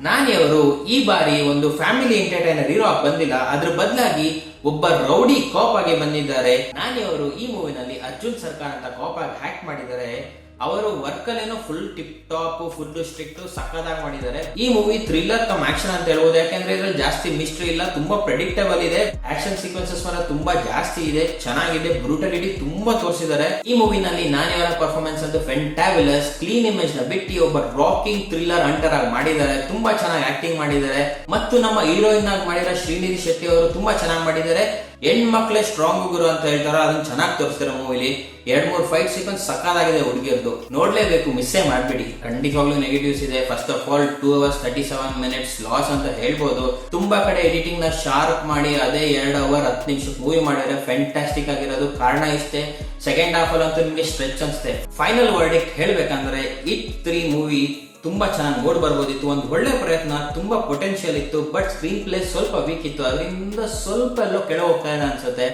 ನಾನಿ ಅವರು ಈ ಬಾರಿ ಒಂದು ಫ್ಯಾಮಿಲಿ ಎಂಟರ್ಟೈನರ್ ಹೀರೋ ಆಗಿ ಬಂದಿಲ್ಲ, ಅದ್ರ ಬದಲಾಗಿ ಒಬ್ಬ ರೌಡಿ ಕಾಪ್ ಆಗಿ ಬಂದಿದ್ದಾರೆ. ನಾನಿ ಅವರು ಈ ಮೂವಿನಲ್ಲಿ ಅರ್ಜುನ್ ಸರ್ಕಾರ್ ಅಂತ ಕಾಪ್ ಆಗಿ ಹ್ಯಾಕ್ ಮಾಡಿದ್ದಾರೆ. ಅವರು ವರ್ಕ್ ಅಲ್ಲೇನೋ full tip top, full strict, ಸಕ್ಕದಾಗಿ ಮಾಡಿದ್ದಾರೆ. ಈ ಮೂವಿ ಥ್ರಿಲ್ಲರ್ ಕಮ್ ಆಕ್ಷನ್ ಅಂತ ಹೇಳ್ಬೋದು, ಯಾಕಂದ್ರೆ ಇದ್ರಲ್ಲಿ ಜಾಸ್ತಿ ಮಿಸ್ಟ್ರಿ ಇಲ್ಲ, ತುಂಬಾ ಪ್ರೆಡಿಕ್ಟಬಲ್ ಇದೆ. ಆಕ್ಷನ್ ಸೀಕ್ವೆನ್ಸಸ್ ತುಂಬಾ ಜಾಸ್ತಿ ಇದೆ, ಚೆನ್ನಾಗಿದೆ, ಬ್ರೂಟಲಿಟಿ ತುಂಬಾ ತೋರಿಸಿದ್ದಾರೆ. ಈ ಮೂವಿನಲ್ಲಿ ನಾನಿ ಅವರ ಪರ್ಫಾರ್ಮೆನ್ಸ್ ಅಂತೂ ಫೆಂಟಾಬ್ಯುಲಸ್. ಕ್ಲೀನ್ ಇಮೇಜ್ ನ ಬಿಟ್ಟು ಒಬ್ಬ ರಾಕಿಂಗ್ ಥ್ರಿಲ್ಲರ್ ಹಂಟರ್ ಆಗಿ ಮಾಡಿದ್ದಾರೆ, ತುಂಬಾ ಚೆನ್ನಾಗಿ ಆಕ್ಟಿಂಗ್ ಮಾಡಿದ್ದಾರೆ. ಮತ್ತು ನಮ್ಮ ಹೀರೋಯಿನ್ ಆಗಿ ಮಾಡಿರೋ ಶ್ರೀನಿಧಿ ಶೆಟ್ಟಿ ಅವರು ತುಂಬಾ ಚೆನ್ನಾಗಿ ಮಾಡಿದ್ದಾರೆ. ಹೆಣ್ಮಕ್ಳೇ ಸ್ಟ್ರಾಂಗ್ ಗುರು ಅಂತ ಹೇಳ್ತಾರ, ಅದನ್ನ ಚೆನ್ನಾಗಿ ತೋರಿಸ್ತಾರೆ ಮೂವಿಲಿ. 2-3 ಫೈಟ್ ಸೀಕ್ವೆನ್ಸ್ ಸಕ್ಕದಾಗಿದೆ ಹುಡುಗಿಯರ್ದು, ನೋಡ್ಲೇಬೇಕು, ಮಿಸ್ಸೇ ಮಾಡ್ಬಿಡಿ. ಖಂಡಿತವಾಗ್ಲೂ ನೆಗೆಟಿವ್ಸ್ ಇದೆ. First of all 2 hours 37 minutes loss ಅಂತ ಹೇಳ್ಬೋದು. ತುಂಬಾ ಕಡೆ ಎಡಿಟಿಂಗ್ ನ ಶಾರ್ಪ್ ಮಾಡಿ ಅದೇ 2 hour 10 ನಿಮಿಷ ಮೂವಿ ಮಾಡಿದ್ರೆ ಫ್ಯಾಂಟಾಸ್ಟಿಕ್ ಆಗಿರೋದು. ಕಾರಣ ಇಷ್ಟೇ, ಸೆಕೆಂಡ್ ಹಾಫ್ ಅಲ್ಲಿ ಅಂತೂ ನಿಮಗೆ ಸ್ಟ್ರೆಚ್ ಅನ್ಸುತ್ತೆ. ಫೈನಲ್ ವರ್ಡಿಕ್ಟ್ ಹೇಳ್ಬೇಕಂದ್ರೆ ಇಟ್ 3 ಮೂವಿ ತುಂಬಾ ಚೆನ್ನಾಗಿ ನೋಡ್ ಬರ್ಬೋದಿತ್ತು. ಒಂದು ಒಳ್ಳೆ ಪ್ರಯತ್ನ, ತುಂಬಾ ಪೊಟೆನ್ಶಿಯಲ್ ಇತ್ತು. ಬಟ್ ಸ್ಕ್ರೀನ್ ಪ್ಲೇ ಸ್ವಲ್ಪ ವೀಕ್ ಇತ್ತು, ಅದರಿಂದ ಸ್ವಲ್ಪ ಎಲ್ಲೋ ಕೆಳ ಹೋಗ್ತಾ ಇದೆ ಅನ್ಸುತ್ತೆ.